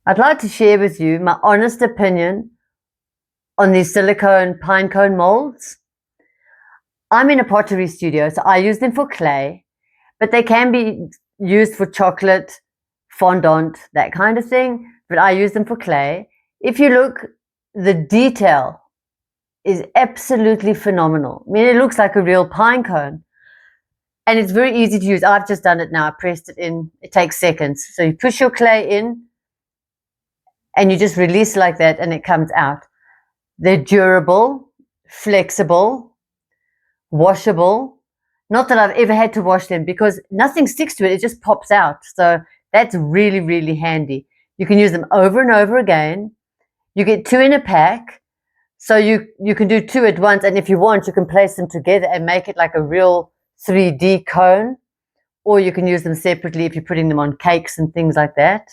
I'd like to share with you my honest opinion on these silicone pinecone molds. I'm in a pottery studio, so I use them for clay, but they can be used for chocolate, fondant, that kind of thing, but I use them for clay. If you look, the detail is absolutely phenomenal. I mean, it looks like a real pine cone. And it's very easy to use. I've just done it now. I pressed it in. It takes seconds. So you push your clay in and you just release like that and it comes out. They're durable, flexible, washable. Not that I've ever had to wash them because nothing sticks to it. It just pops out. So that's really, really handy. You can use them over and over again. You get 2 in a pack. So you can do 2 at once. And if you want, you can place them together and make it like a real 3D cone. Or you can use them separately if you're putting them on cakes and things like that.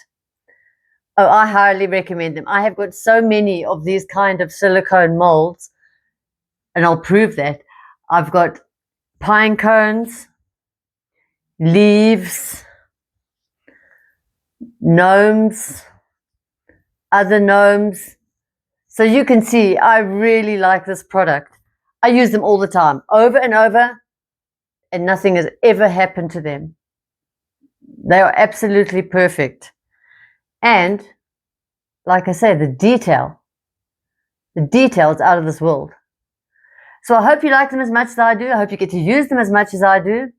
Oh, I highly recommend them. I have got so many of these kind of silicone molds, and I'll prove that. I've got pine cones, leaves, gnomes, other gnomes. So you can see I really like this product. I use them all the time, over and over, and nothing has ever happened to them. They are absolutely perfect. And like I say, the detail is out of this world. So I hope you like them as much as I do. I hope you get to use them as much as I do.